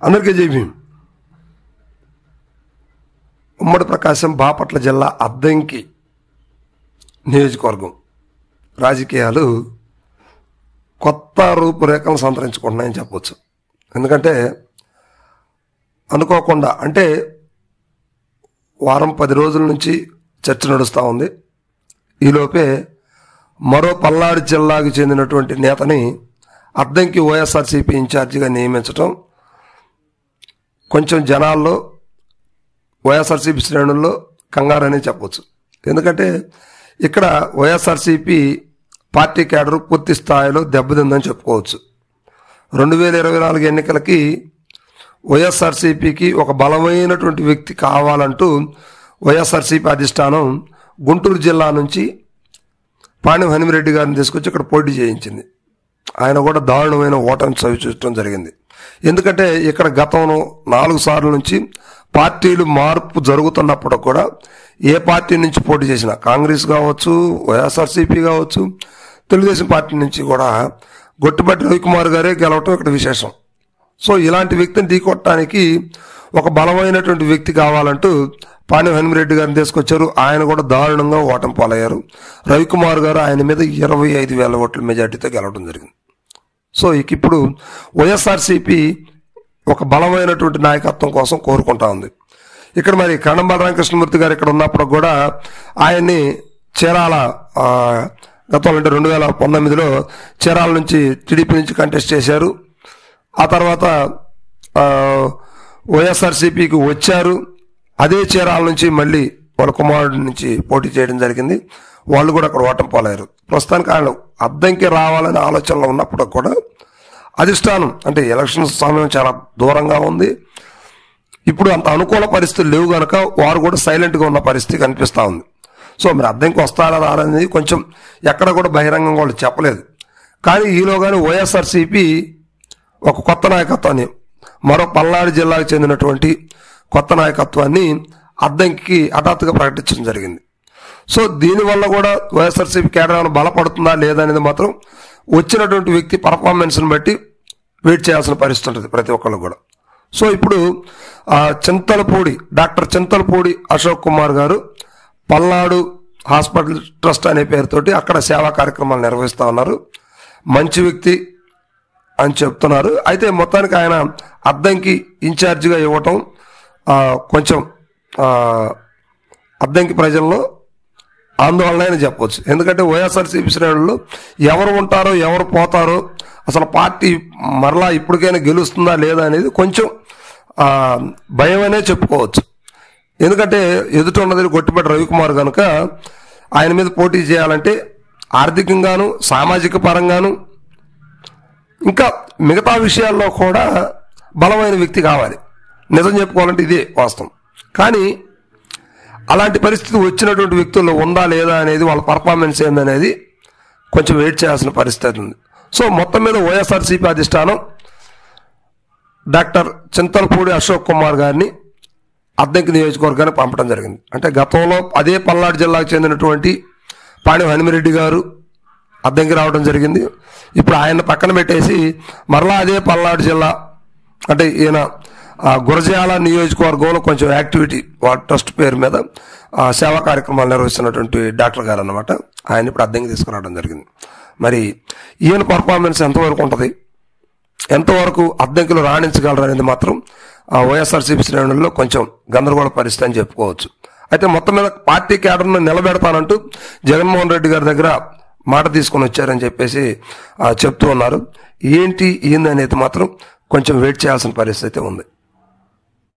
అందరికీ జై భీమ్. ఉమ్మడి ప్రకాశం బాపట్ల జిల్లా అద్దంకి నియోజకవర్గం రాజకీయాలు కొత్త రూపురేఖలను సంతరించుకుంటున్నాయని చెప్పవచ్చు. ఎందుకంటే అనుకోకుండా అంటే వారం 10 రోజుల నుంచి చర్చ నడుస్తూ ఉంది. ఈలోపే మరో పల్నాడు జిల్లాకు చెందినటువంటి నేతని అద్దంకి వైఎస్ఆర్సీపీ ఇన్ఛార్జిగా నియమించడం కొంచెం జనాల్లో వైఎస్ఆర్సీపీ శ్రేణుల్లో కంగారనే చెప్పవచ్చు. ఎందుకంటే ఇక్కడ వైఎస్ఆర్సీపీ పార్టీ క్యాడర్ పూర్తి స్థాయిలో దెబ్బతిందని చెప్పుకోవచ్చు. 2024 ఎన్నికలకి వైఎస్ఆర్సీపీకి ఒక బలమైనటువంటి వ్యక్తి కావాలంటూ వైఎస్ఆర్సీపీ అధిష్టానం గుంటూరు జిల్లా నుంచి పాణ్యం హనుమిరెడ్డి గారిని తీసుకొచ్చి ఇక్కడ పోటీ చేయించింది. ఆయన కూడా దారుణమైన ఓటమి చవిచూడటం జరిగింది. ఎందుకంటే ఇక్కడ గతంలో 4 సార్ల నుంచి పార్టీలు మార్పు జరుగుతున్నప్పుడు కూడా ఏ పార్టీ నుంచి పోటీ చేసినా కాంగ్రెస్ కావచ్చు, వైఎస్ఆర్సీపీ కావచ్చు, తెలుగుదేశం పార్టీ నుంచి కూడా గొట్టిపాటి రవికుమార్ గారే గెలవటం ఇక్కడ విశేషం. సో ఇలాంటి వ్యక్తిని ఢీకొట్టడానికి ఒక బలమైనటువంటి వ్యక్తి కావాలంటూ పాణ్యం హనుమిరెడ్డి గారిని తీసుకొచ్చారు. ఆయన కూడా దారుణంగా ఓటమి పాలయ్యారు. రవికుమార్ గారు ఆయన మీద 25,000 ఓట్ల మెజార్టీతో గెలవడం జరిగింది. సో ఇప్పుడు వైఎస్ఆర్సీపీ ఒక బలమైనటువంటి నాయకత్వం కోసం కోరుకుంటా ఉంది. ఇక్కడ మరి కరణం బలరామకృష్ణమూర్తి గారు ఇక్కడ ఉన్నప్పుడు కూడా ఆయన్ని చీరాల గతంలో అంటే 2019లో చీరాల నుంచి టీడీపీ నుంచి కంటెస్ట్ చేశారు. ఆ తర్వాత వైఎస్ఆర్సీపీకి వచ్చారు. అదే చీరాల నుంచి మళ్ళీ వాళ్ళ కుమారుడి నుంచి పోటీ చేయడం జరిగింది. వాళ్ళు కూడా అక్కడ ఓటమి పాలయ్యారు. ప్రస్తుతానికి ఆయన అద్దంకి రావాలనే ఆలోచనలో ఉన్నప్పుడు కూడా అధిష్టానం అంటే ఎలక్షన్ సమయం చాలా దూరంగా ఉంది. ఇప్పుడు అంత అనుకూల పరిస్థితులు లేవు కనుక వారు కూడా సైలెంట్గా ఉన్న పరిస్థితి కనిపిస్తూ ఉంది. సో మీరు అద్దంకి వస్తారా రారనేది కొంచెం ఎక్కడ కూడా బహిరంగంగా వాళ్ళు చెప్పలేదు. కానీ ఈలోగానే వైఎస్ఆర్సీపీ ఒక కొత్త నాయకత్వాన్ని మరో పల్నాడు జిల్లాకు చెందినటువంటి కొత్త నాయకత్వాన్ని అద్దంకి హఠాత్తుగా ప్రకటించడం జరిగింది. సో దీనివల్ల కూడా వైఎస్ఆర్సీపీ కేడర్ బలపడుతుందా లేదా అనేది మాత్రం వచ్చినటువంటి వ్యక్తి పర్ఫార్మెన్స్ని బట్టి వెయిట్ చేయాల్సిన పరిస్థితి ఉంటుంది ప్రతి ఒక్కళ్ళు కూడా. సో ఇప్పుడు డాక్టర్ చింతలపూడి అశోక్ కుమార్ గారు పల్నాడు హాస్పిటల్ ట్రస్ట్ అనే పేరుతోటి అక్కడ సేవా కార్యక్రమాలు నిర్వహిస్తూ ఉన్నారు. మంచి వ్యక్తి అని చెప్తున్నారు. అయితే మొత్తానికి ఆయన అద్దంకి ఇన్ఛార్జిగా ఇవ్వటం కొంచెం అద్దంకి ప్రజల్లో ఆందోళన అని చెప్పవచ్చు. ఎందుకంటే వైఎస్ఆర్సీపీ శ్రేణుల్లో ఎవరు ఉంటారో ఎవరు పోతారో అసలు పార్టీ మరలా ఇప్పటికైనా గెలుస్తుందా లేదా అనేది కొంచెం భయం అనే చెప్పుకోవచ్చు. ఎందుకంటే ఎదుట ఉన్నది గొట్టిపాటి రవికుమార్ కనుక ఆయన మీద పోటీ చేయాలంటే ఆర్థికంగాను సామాజిక పరంగాను ఇంకా మిగతా విషయాల్లో కూడా బలమైన వ్యక్తి కావాలి. నిజం చెప్పుకోవాలంటే ఇదే వాస్తవం. కానీ అలాంటి పరిస్థితి వచ్చినటువంటి వ్యక్తుల్లో ఉందా లేదా అనేది వాళ్ళ పర్ఫార్మెన్స్ ఏందనేది కొంచెం వెయిట్ చేయాల్సిన పరిస్థితి ఉంది. సో మొత్తం మీద వైఎస్ఆర్సీపీ అధిష్టానం డాక్టర్ చింతలపూడి అశోక్ కుమార్ గారిని అద్దంకి నియోజకవర్గాన్ని పంపడం జరిగింది. అంటే గతంలో అదే పల్నాడు జిల్లాకు చెందినటువంటి పాణ్యం హనుమిరెడ్డి గారు అద్దంకి రావడం జరిగింది. ఇప్పుడు ఆయన పక్కన పెట్టేసి మరలా అదే పల్నాడు జిల్లా అంటే ఈయన గురజాల నియోజకవర్గంలో కొంచెం యాక్టివిటీ వాళ్ళ ట్రస్ట్ పేరు మీద సేవా కార్యక్రమాలు నిర్వహిస్తున్నటువంటి డాక్టర్ గారు అన్నమాట. ఆయన ఇప్పుడు అద్దంకి తీసుకురావడం జరిగింది. మరి ఈయన పర్ఫార్మెన్స్ ఎంతవరకు ఉంటుంది, ఎంతవరకు అద్దంకిలో రాణించగలరు అనేది మాత్రం వైఎస్ఆర్సీపీ శ్రేణుల్లో కొంచెం గందరగోళ పరిస్థితి అని చెప్పుకోవచ్చు. అయితే మొత్తం మీద పార్టీ క్యాడర్ను నిలబెడతానంటూ జగన్మోహన్ రెడ్డి గారి దగ్గర మాట తీసుకొని వచ్చారని చెప్పేసి చెప్తూ ఉన్నారు. ఏంటి అనేది మాత్రం కొంచెం వెయిట్ చేయాల్సిన పరిస్థితి ఉంది.